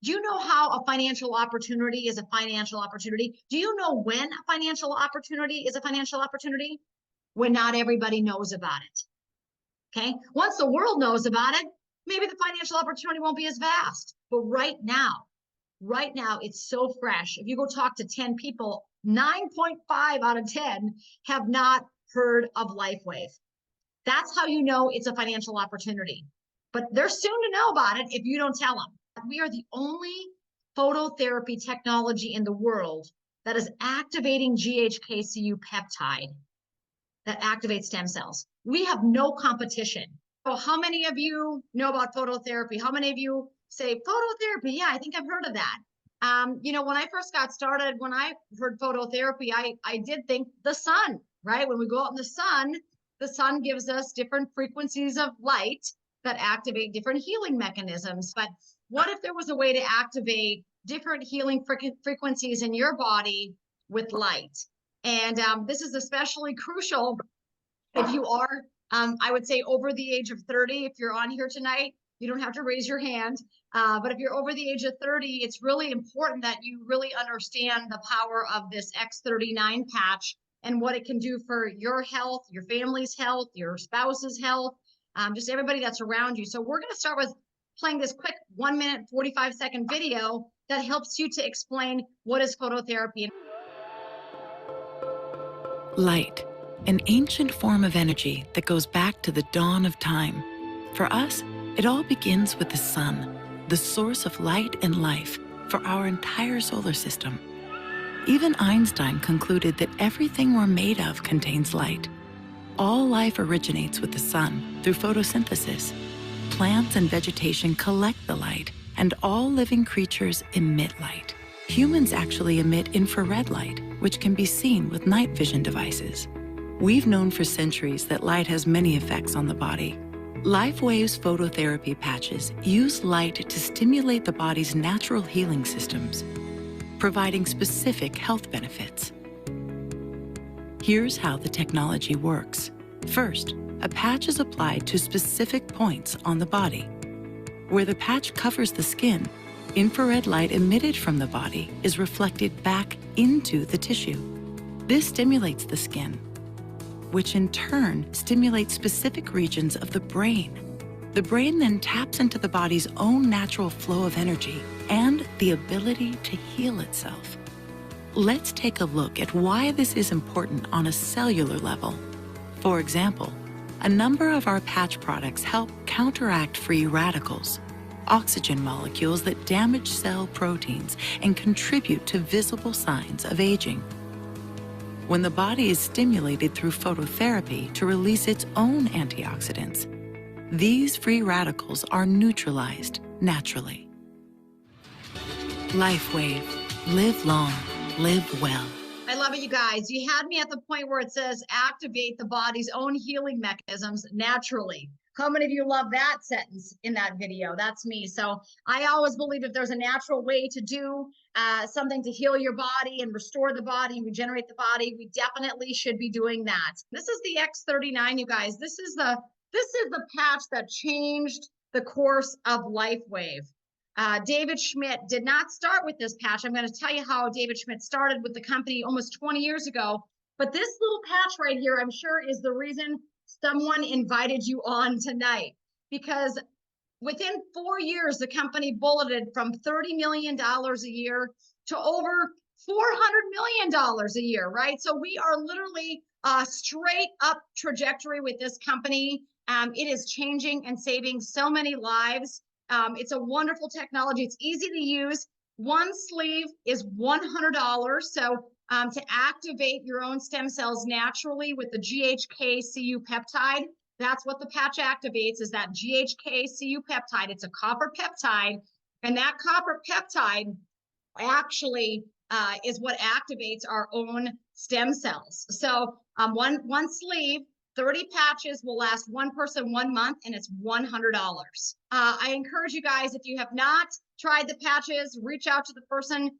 Do you know how a financial opportunity is a financial opportunity? Do you know when a financial opportunity is a financial opportunity? When not everybody knows about it. Okay. Once the world knows about it, maybe the financial opportunity won't be as vast. But right now, it's so fresh. If you go talk to 10 people, 9.5 out of 10 have not heard of Lifewave. That's how you know it's a financial opportunity. But they're soon to know about it if you don't tell them. We are the only phototherapy technology in the world that is activating GHK-Cu peptide that activates stem cells. We have no competition. So how many of you know about phototherapy? How many of you say phototherapy? Yeah, I think I've heard of that. When I first got started, when I heard phototherapy, I did think the sun, right? When we go out in the sun gives us different frequencies of light that activate different healing mechanisms. But what if there was a way to activate different healing frequencies in your body with light? And this is especially crucial if you are, I would say, over the age of 30. If you're on here tonight, you don't have to raise your hand. But if you're over the age of 30, it's really important that you really understand the power of this X39 patch and what it can do for your health, your family's health, your spouse's health, just everybody that's around you. So we're going to start with playing this quick 1 minute, 45-second video that helps you to explain what is phototherapy. Light, an ancient form of energy that goes back to the dawn of time. For us, it all begins with the sun, the source of light and life for our entire solar system. Even Einstein concluded that everything we're made of contains light. All life originates with the sun through photosynthesis. Plants and vegetation collect the light, and all living creatures emit light. Humans actually emit infrared light, which can be seen with night vision devices. We've known for centuries that light has many effects on the body. Lifewave's phototherapy patches use light to stimulate the body's natural healing systems, providing specific health benefits. Here's how the technology works. First, a patch is applied to specific points on the body. Where the patch covers the skin, infrared light emitted from the body is reflected back into the tissue. This stimulates the skin, which in turn stimulates specific regions of the brain. The brain then taps into the body's own natural flow of energy and the ability to heal itself. Let's take a look at why this is important on a cellular level. For example, a number of our patch products help counteract free radicals, oxygen molecules that damage cell proteins and contribute to visible signs of aging. When the body is stimulated through phototherapy to release its own antioxidants, these free radicals are neutralized naturally. Lifewave. Live long, live well. I love it, you guys. You had me at the point where it says activate the body's own healing mechanisms naturally. How many of you love that sentence in that video? That's me. So I always believe if there's a natural way to do something to heal your body and restore the body and regenerate the body, we definitely should be doing that. This is the X39, you guys. This is the patch that changed the course of Lifewave. David Schmidt did not start with this patch. I'm going to tell you how David Schmidt started with the company almost 20 years ago. But this little patch right here, I'm sure, is the reason someone invited you on tonight. Because within 4 years, the company bulleted from $30 million a year to over $400 million a year, right? So we are literally a straight up trajectory with this company. It is changing and saving so many lives. It's a wonderful technology. It's easy to use. One sleeve is $100. So to activate your own stem cells naturally with the GHK-Cu peptide, that's what the patch activates, is that GHK-Cu peptide. It's a copper peptide, and that copper peptide actually is what activates our own stem cells. So one sleeve, 30 patches will last one person 1 month, and it's $100. I encourage you guys, if you have not tried the patches, reach out to the person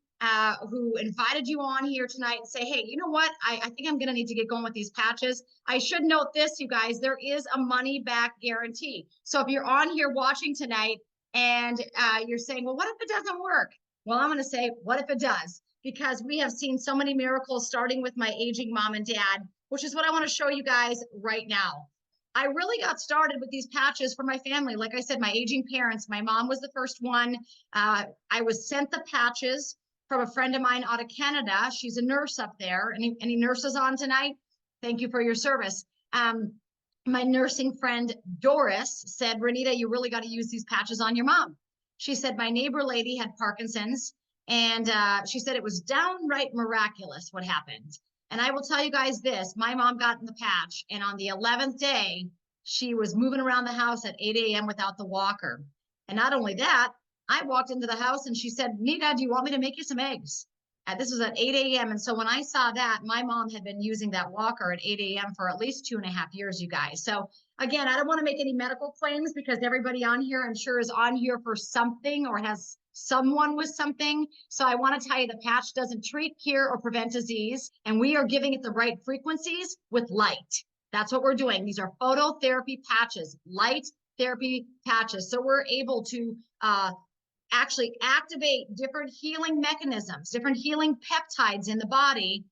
who invited you on here tonight and say, hey, you know what? I think I'm going to need to get going with these patches. I should note this, you guys, there is a money back guarantee. So if you're on here watching tonight And you're saying, well, what if it doesn't work? Well, I'm going to say, what if it does? Because we have seen so many miracles, starting with my aging mom and dad, which is what I want to show you guys right now. I really got started with these patches for my family. Like I said, my aging parents, my mom was the first one. I was sent the patches from a friend of mine out of Canada. She's a nurse up there. Any nurses on tonight? Thank you for your service. My nursing friend Doris said, Renita, you really got to use these patches on your mom. She said, my neighbor lady had Parkinson's, and she said it was downright miraculous what happened. And I will tell you guys this, my mom got in the patch, and on the 11th day, she was moving around the house at 8 a.m. without the walker. And not only that, I walked into the house and she said, Nita, do you want me to make you some eggs? This was at 8 a.m. And so when I saw that, my mom had been using that walker at 8 a.m. for at least 2.5 years, you guys. So again, I don't want to make any medical claims because everybody on here, I'm sure, is on here for something or has someone with something. So I want to tell you the patch doesn't treat, cure, or prevent disease. And we are giving it the right frequencies with light. That's what we're doing. These are phototherapy patches, light therapy patches. So we're able to actually activate different healing mechanisms, different healing peptides in the body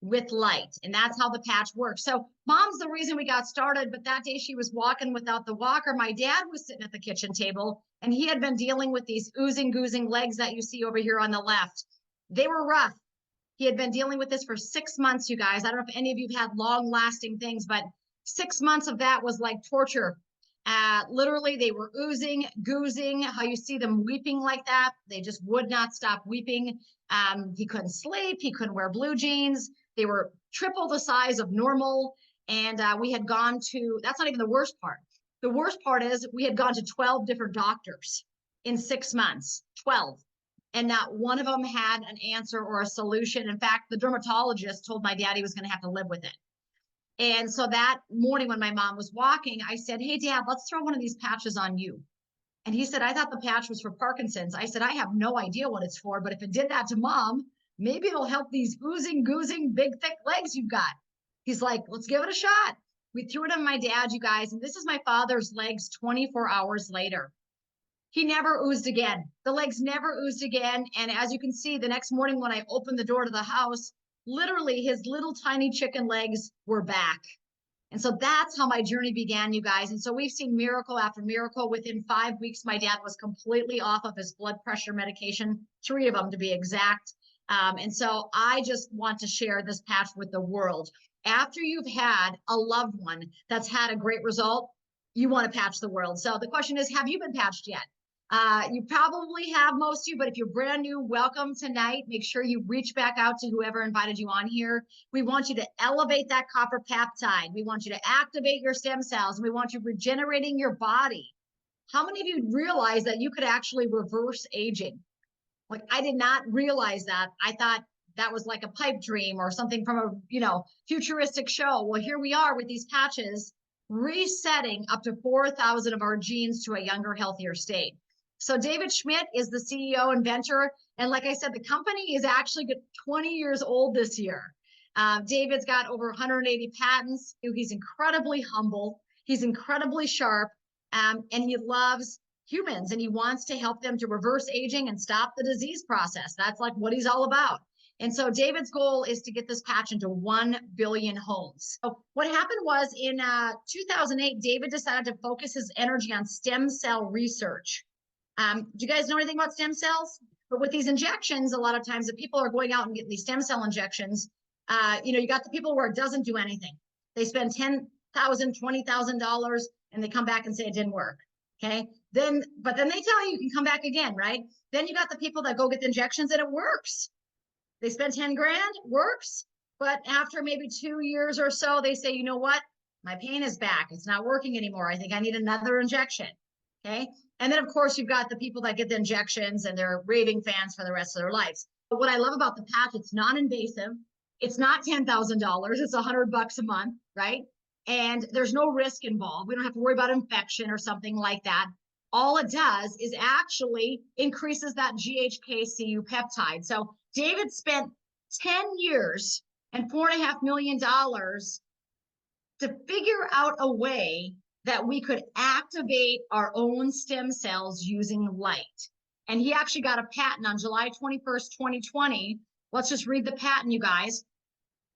with light. And that's how the patch works. So mom's the reason we got started, but that day she was walking without the walker. My dad was sitting at the kitchen table and he had been dealing with these oozing, goozing legs that you see over here on the left. They were rough. He had been dealing with this for 6 months, you guys. I don't know if any of you have had long lasting things, but 6 months of that was like torture. Literally, they were oozing, goozing, how you see them weeping like that. They just would not stop weeping. He couldn't sleep. He couldn't wear blue jeans. They were triple the size of normal. And we had gone to, that's not even the worst part. The worst part is we had gone to 12 different doctors in 6 months, 12. And not one of them had an answer or a solution. In fact, the dermatologist told my dad he was going to have to live with it. And so that morning when my mom was walking, I said, hey, Dad, let's throw one of these patches on you. And he said, I thought the patch was for Parkinson's. I said, I have no idea what it's for, but if it did that to Mom, maybe it'll help these oozing, goozing, big, thick legs you've got. He's like, let's give it a shot. We threw it on my dad, you guys, and this is my father's legs 24 hours later. He never oozed again. The legs never oozed again. And as you can see, the next morning when I opened the door to the house, literally his little tiny chicken legs were back. And so that's how my journey began, you guys. And so we've seen miracle after miracle. Within 5 weeks, my dad was completely off of his blood pressure medication, 3 of them to be exact. And so I just want to share this patch with the world. After you've had a loved one that's had a great result, you want to patch the world. So the question is, have you been patched yet? You probably have, most of you, but if you're brand new, welcome tonight. Make sure you reach back out to whoever invited you on here. We want you to elevate that copper peptide. We want you to activate your stem cells. And we want you regenerating your body. How many of you realize that you could actually reverse aging? Like, I did not realize that. I thought that was like a pipe dream or something from a, futuristic show. Well, here we are with these patches, resetting up to 4,000 of our genes to a younger, healthier state. So David Schmidt is the CEO, inventor. And like I said, the company is actually 20 years old this year. David's got over 180 patents. He's incredibly humble. He's incredibly sharp. And he loves humans and he wants to help them to reverse aging and stop the disease process. That's like what he's all about. And so David's goal is to get this patch into 1 billion homes. So what happened was in 2008, David decided to focus his energy on stem cell research. Do you guys know anything about stem cells? But with these injections, a lot of times the people are going out and getting these stem cell injections. You got the people where it doesn't do anything. They spend $10,000, $20,000 and they come back and say it didn't work. Okay. But then they tell you can come back again, right? Then you got the people that go get the injections and it works. They spend 10 grand, works. But after maybe 2 years or so, they say, you know what? My pain is back. It's not working anymore. I think I need another injection. Okay. And then, of course, you've got the people that get the injections and they're raving fans for the rest of their lives. But what I love about the patch, it's non-invasive. It's not $10,000. It's $100 a month, right? And there's no risk involved. We don't have to worry about infection or something like that. All it does is actually increases that GHK-Cu peptide. So David spent 10 years and $4.5 million to figure out a way that we could activate our own stem cells using light. And he actually got a patent on July 21st, 2020. Let's just read the patent, you guys.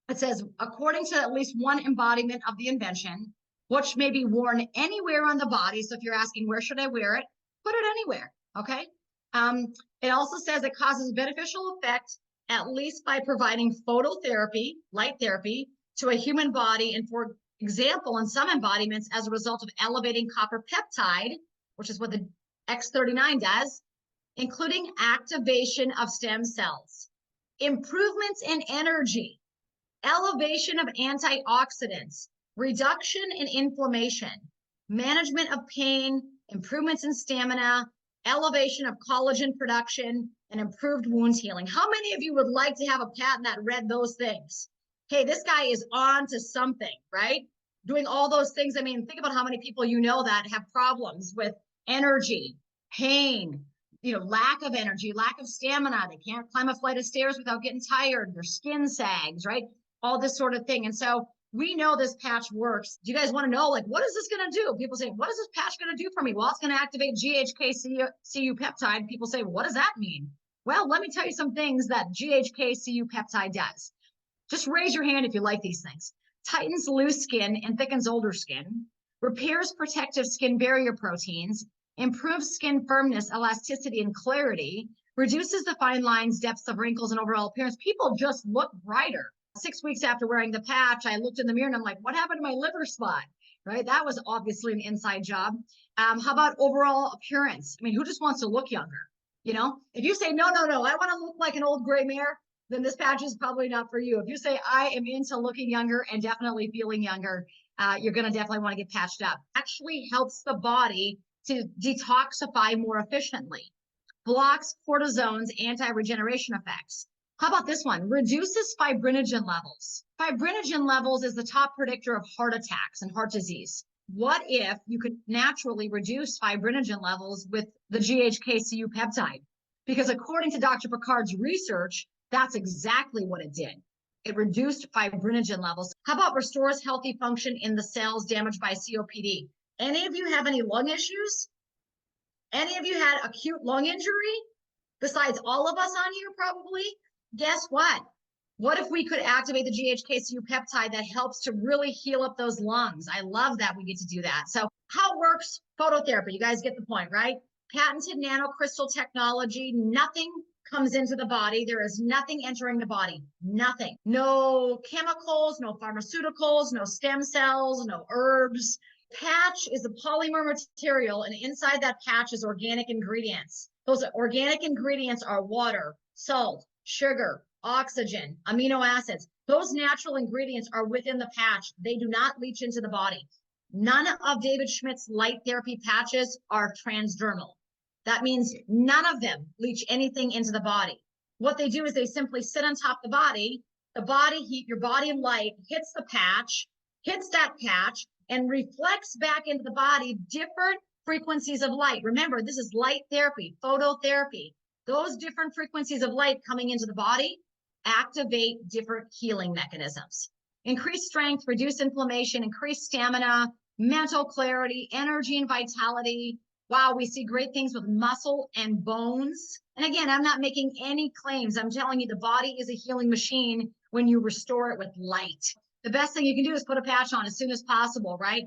It says, according to at least one embodiment of the invention, which may be worn anywhere on the body. So if you're asking, where should I wear it? Put it anywhere, okay? It also says it causes beneficial effect, at least by providing phototherapy, light therapy, to a human body. And for example, in some embodiments, as a result of elevating copper peptide, which is what the X39 does, including activation of stem cells, improvements in energy, elevation of antioxidants, reduction in inflammation, management of pain, improvements in stamina, elevation of collagen production, and improved wound healing. How many of you would like to have a patent that read those things? Hey, this guy is on to something, right? Doing all those things. I mean, think about how many people you know that have problems with energy, pain, lack of energy, lack of stamina. They can't climb a flight of stairs without getting tired. Their skin sags, right? All this sort of thing. And so we know this patch works. Do you guys want to know, like, what is this going to do? People say, what is this patch going to do for me? Well, it's going to activate GHK-Cu peptide. People say, what does that mean? Well, let me tell you some things that GHK-Cu peptide does. Just raise your hand if you like these things. Tightens loose skin and thickens older skin, repairs protective skin barrier proteins, improves skin firmness, elasticity, and clarity, reduces the fine lines, depths of wrinkles, and overall appearance. People just look brighter. 6 weeks after wearing the patch, I looked in the mirror and I'm like, what happened to my liver spot? Right? That was obviously an inside job. How about overall appearance? I mean, who just wants to look younger? If you say, no, I want to look like an old gray mare, then this patch is probably not for you. If you say, I am into looking younger and definitely feeling younger, you're going to definitely want to get patched up. Actually helps the body to detoxify more efficiently, blocks cortisone's anti-regeneration effects. How about this one? Reduces fibrinogen levels. Fibrinogen levels is the top predictor of heart attacks and heart disease. What if you could naturally reduce fibrinogen levels with the GHK-Cu peptide? Because according to Dr. Picard's research, that's exactly what it did. It reduced fibrinogen levels. How about restores healthy function in the cells damaged by COPD? Any of you have any lung issues? Any of you had acute lung injury? Besides all of us on here, probably? Guess what? What if we could activate the GHK-Cu peptide that helps to really heal up those lungs? I love that we get to do that. So how works phototherapy? You guys get the point, right? Patented nanocrystal technology. Nothing comes into the body. There is nothing entering the body. Nothing. No chemicals, no pharmaceuticals, no stem cells, no herbs. Patch is a polymer material, and inside that patch is organic ingredients. Those organic ingredients are water, salt, sugar, oxygen, amino acids. Those natural ingredients are within the patch. They do not leach into the body. None of David Schmidt's light therapy patches are transdermal. That means none of them leach anything into the body. What they do is they simply sit on top of the body heat, your body light hits the patch, hits that patch, and reflects back into the body different frequencies of light. Remember, this is light therapy, phototherapy. Those different frequencies of light coming into the body activate different healing mechanisms. Increase strength, reduce inflammation, increase stamina, mental clarity, energy and vitality. Wow, we see great things with muscle and bones. And again, I'm not making any claims. I'm telling you the body is a healing machine when you restore it with light. The best thing you can do is put a patch on as soon as possible, right?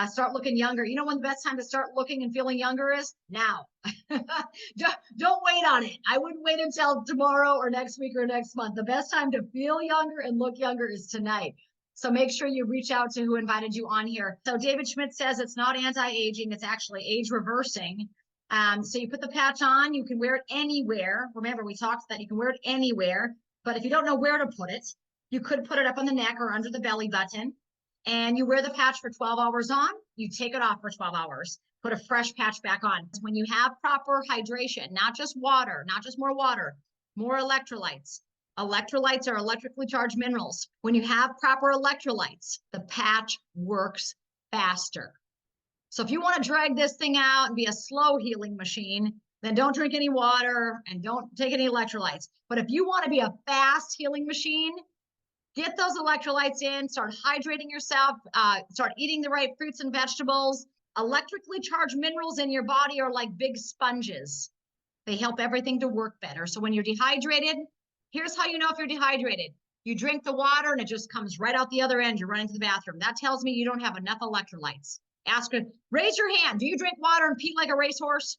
Start looking younger. You know when the best time to start looking and feeling younger is? Now. Don't wait on it. I wouldn't wait until tomorrow or next week or next month. The best time to feel younger and look younger is tonight. So make sure you reach out to who invited you on here. So David Schmidt says it's not anti-aging, it's actually age reversing. So you put the patch on, you can wear it anywhere. Remember, we talked that you can wear it anywhere, but if you don't know where to put it, you could put it up on the neck or under the belly button, and you wear the patch for 12 hours on, you take it off for 12 hours, put a fresh patch back on. When you have proper hydration, not just water, not just more water, more electrolytes. Electrolytes are electrically charged minerals. When you have proper electrolytes, the patch works faster. So if you want to drag this thing out and be a slow healing machine, then don't drink any water and don't take any electrolytes. But if you want to be a fast healing machine, Get those electrolytes in, start hydrating yourself, start eating the right fruits and vegetables. Electrically charged minerals in your body are like big sponges. They help everything to work better. So when you're dehydrated, here's how you know if you're dehydrated. You drink the water and it just comes right out the other end. You're running to the bathroom. That tells me you don't have enough electrolytes. Raise your hand. Do you drink water and pee like a racehorse?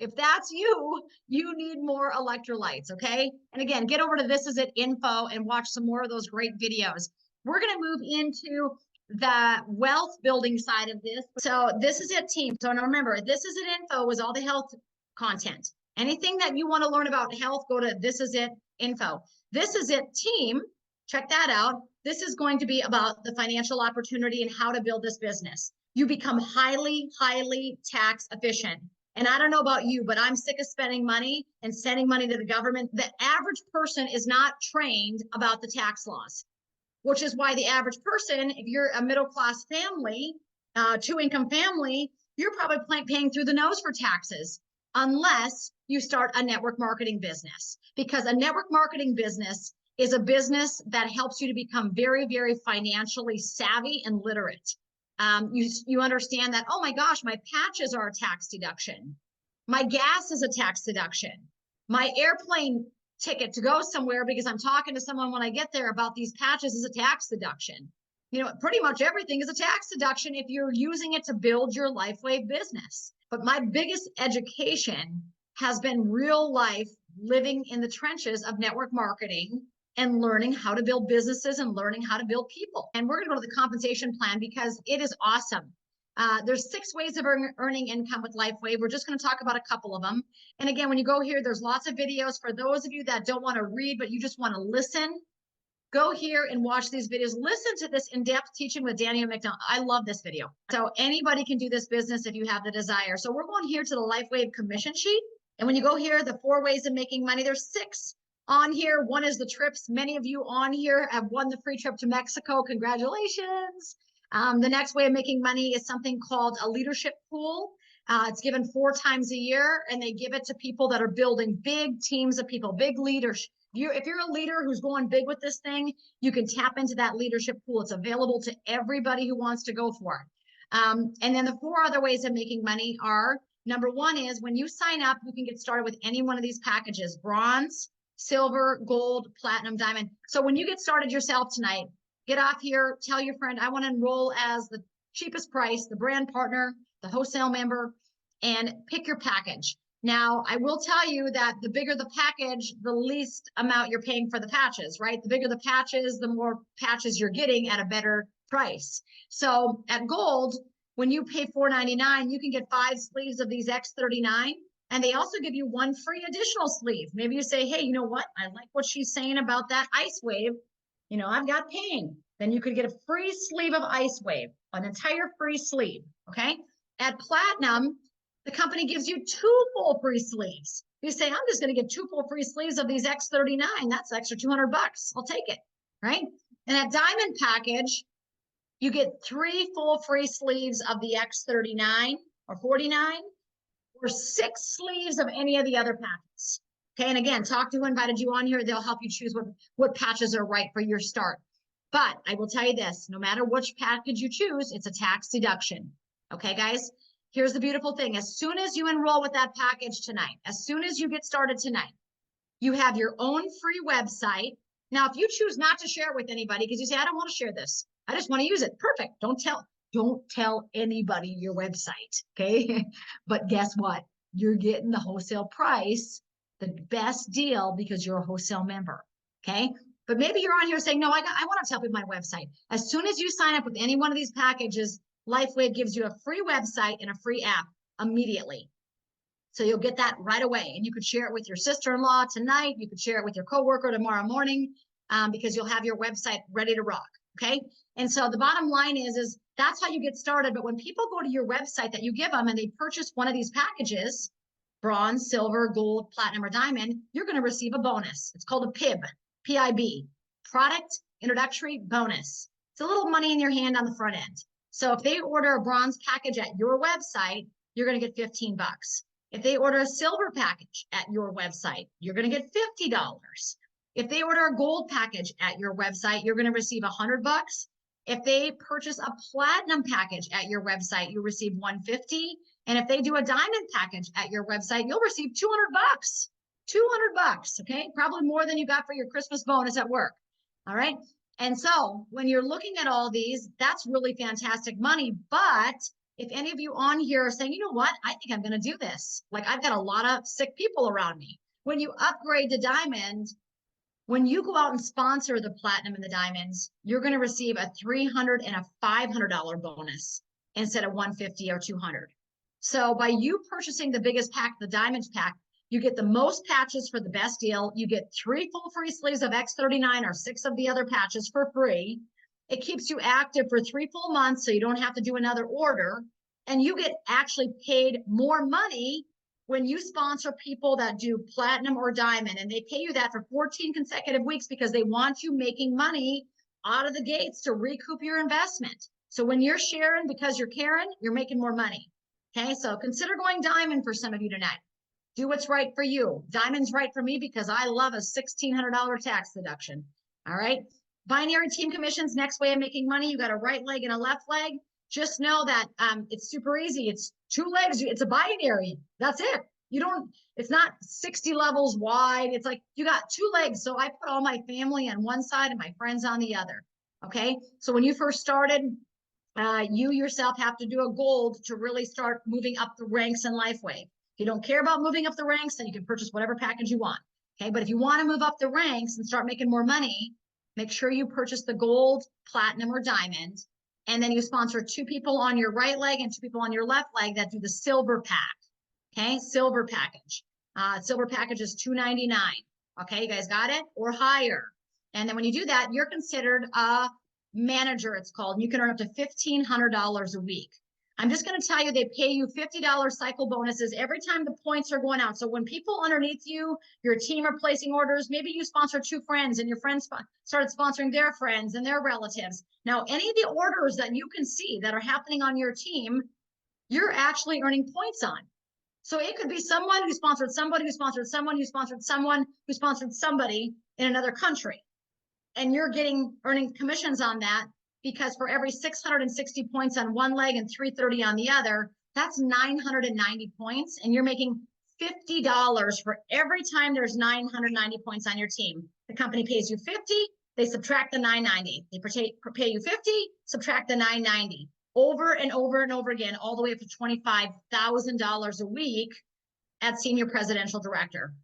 If that's you, you need more electrolytes, okay? And again, get over to This Is It info and watch some more of those great videos. We're gonna move into the wealth building side of this. So This Is It team. So remember, This Is It info was all the health content. Anything that you want to learn about health, go to This Is It info. This Is It team, check that out. This is going to be about the financial opportunity and how to build this business. You become highly, highly tax efficient. And I don't know about you, but I'm sick of spending money and sending money to the government. The average person is not trained about the tax laws, which is why the average person, if you're a middle-class family, two-income family, you're probably paying through the nose for taxes, unless you start a network marketing business. Because a network marketing business is a business that helps you to become very, very financially savvy and literate. You understand that, oh my gosh, my patches are a tax deduction. My gas is a tax deduction. My airplane ticket to go somewhere because I'm talking to someone when I get there about these patches is a tax deduction. You know, pretty much everything is a tax deduction if you're using it to build your Lifewave business. But my biggest education has been real life living in the trenches of network marketing and learning how to build businesses and learning how to build people. And we're gonna go to the compensation plan because it is awesome. There's 6 ways of earning income with Lifewave. We're just gonna talk about a couple of them. And again, when you go here, there's lots of videos. For those of you that don't wanna read, but you just wanna listen, go here and watch these videos. Listen to this in-depth teaching with Daniel McDonald. I love this video. So anybody can do this business if you have the desire. So we're going here to the Lifewave commission sheet. And when you go here, the 4 ways of making money, there's 6 on here. One is the trips. Many of you on here have won the free trip to Mexico. Congratulations. The next way of making money is something called a leadership pool. It's given 4 times a year, and they give it to people that are building big teams of people, big leaders. If you're a leader who's going big with this thing, you can tap into that leadership pool. It's available to everybody who wants to go for it. And then the 4 other ways of making money are, number 1 is when you sign up, you can get started with any one of these packages: bronze, silver, gold, platinum, diamond. So when you get started yourself tonight, get off here, tell your friend, I want to enroll as the cheapest price, the brand partner, the wholesale member, and pick your package. Now, I will tell you that the bigger the package, the least amount you're paying for the patches, right? The bigger the patches, the more patches you're getting at a better price. So at Gold, when you pay $4.99, you can get 5 sleeves of these X39. And they also give you 1 free additional sleeve. Maybe you say, hey, you know what? I like what she's saying about that Ice Wave. You know, I've got pain. Then you could get a free sleeve of Ice Wave, an entire free sleeve, okay? At Platinum, the company gives you 2 full free sleeves. You say, I'm just gonna get 2 full free sleeves of these X39. That's extra $200. I'll take it, right? And at Diamond package, you get 3 full free sleeves of the X39 or 49, or 6 sleeves of any of the other patches. Okay, and again, talk to who invited you on here. They'll help you choose what patches are right for your start. But I will tell you this, no matter which package you choose, it's a tax deduction. Okay, guys, here's the beautiful thing. As soon as you enroll with that package tonight, as soon as you get started tonight, you have your own free website. Now, if you choose not to share with anybody, because you say, I don't want to share this, I just want to use it. Perfect. Don't tell anybody your website, okay? But guess what? You're getting the wholesale price, the best deal, because you're a wholesale member, okay? But maybe you're on here saying, no, I want to tell people my website. As soon as you sign up with any one of these packages, Lifewave gives you a free website and a free app immediately. So you'll get that right away. And you could share it with your sister-in-law tonight. You could share it with your coworker tomorrow morning, because you'll have your website ready to rock, okay? And so the bottom line is that's how you get started. But when people go to your website that you give them and they purchase one of these packages, bronze, silver, gold, platinum, or diamond, you're going to receive a bonus. It's called a PIB, P-I-B, product introductory bonus. It's a little money in your hand on the front end. So if they order a bronze package at your website, you're going to get $15. If they order a silver package at your website, you're going to get $50. If they order a gold package at your website, you're going to receive $100. If they purchase a platinum package at your website, you receive $150. And if they do a diamond package at your website, you'll receive $200. $200, okay? Probably more than you got for your Christmas bonus at work. All right. And so when you're looking at all these, that's really fantastic money. But if any of you on here are saying, you know what, I think I'm going to do this. Like I've got a lot of sick people around me. When you upgrade to diamond, when you go out and sponsor the platinum and the diamonds, you're going to receive a $300 and a $500 bonus instead of $150 or $200. So by you purchasing the biggest pack, the diamonds pack, you get the most patches for the best deal. You get 3 full free sleeves of X39 or 6 of the other patches for free. It keeps you active for 3 full months, so you don't have to do another order. And you get actually paid more money when you sponsor people that do platinum or diamond, and they pay you that for 14 consecutive weeks because they want you making money out of the gates to recoup your investment. So when you're sharing because you're caring, you're making more money. Okay, so consider going diamond for some of you tonight. Do what's right for you. Diamond's right for me because I love a $1,600 tax deduction. All right. Binary team commissions, next way of making money. You got a right leg and a left leg. Just know that it's super easy. It's 2 legs. It's a binary. That's it. You don't, it's not 60 levels wide. It's like you got 2 legs. So I put all my family on one side and my friends on the other. Okay. So when you first started, you yourself have to do a gold to really start moving up the ranks in Lifewave. If you don't care about moving up the ranks, then you can purchase whatever package you want. Okay. But if you want to move up the ranks and start making more money, make sure you purchase the gold, platinum, or diamond. And then you sponsor 2 people on your right leg and 2 people on your left leg that do the silver pack. Okay. Silver package. Silver package is $299. Okay. You guys got it? Or higher. And then when you do that, you're considered a manager, it's called. And you can earn up to $1,500 a week. I'm just going to tell you, they pay you $50 cycle bonuses every time the points are going out. So when people underneath you, your team are placing orders, maybe you sponsor 2 friends and your friends started sponsoring their friends and their relatives. Now, any of the orders that you can see that are happening on your team, you're actually earning points on. So it could be someone who sponsored somebody who sponsored someone who sponsored someone who sponsored somebody in another country. And you're earning commissions on that. Because for every 660 points on one leg and 330 on the other, that's 990 points. And you're making $50 for every time there's 990 points on your team. The company pays you 50, they subtract the 990. They pay you 50, subtract the 990. Over and over and over again, all the way up to $25,000 a week at senior presidential director.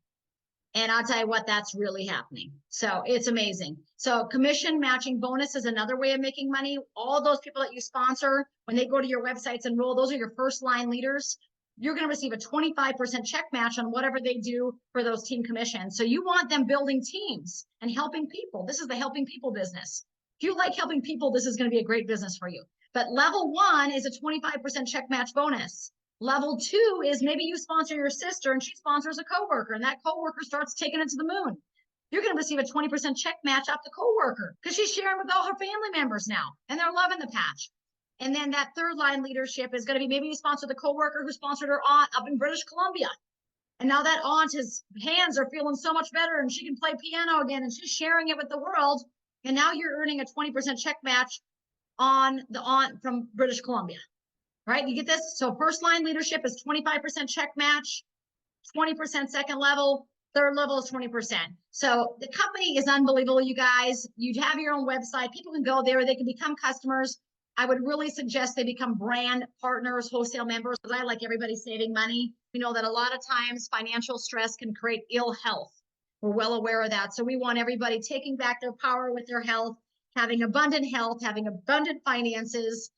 And I'll tell you what, that's really happening. So it's amazing. So commission matching bonus is another way of making money. All those people that you sponsor, when they go to your websites and enroll, those are your first line leaders. You're going to receive a 25% check match on whatever they do for those team commissions. So you want them building teams and helping people. This is the helping people business. If you like helping people, this is going to be a great business for you. But level 1 is a 25% check match bonus. Level 2 is maybe you sponsor your sister and she sponsors a coworker and that coworker starts taking it to the moon. You're going to receive a 20% check match off the coworker because she's sharing with all her family members now and they're loving the patch. And then that third line leadership is going to be maybe you sponsor the coworker who sponsored her aunt up in British Columbia. And now that aunt's hands are feeling so much better and she can play piano again and she's sharing it with the world. And now you're earning a 20% check match on the aunt from British Columbia. Right? You get this? So first line leadership is 25% check match, 20% second level, third level is 20%. So the company is unbelievable, you guys. You have your own website. People can go there. They can become customers. I would really suggest they become brand partners, wholesale members, because I like everybody saving money. We know that a lot of times financial stress can create ill health. We're well aware of that. So we want everybody taking back their power with their health, having abundant health, having abundant finances,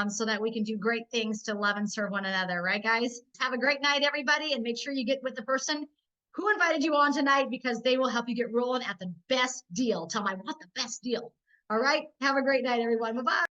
so that we can do great things to love and serve one another. Right, guys? Have a great night, everybody. And make sure you get with the person who invited you on tonight because they will help you get rolling at the best deal. Tell them I want the best deal. All right. Have a great night, everyone. Bye-bye.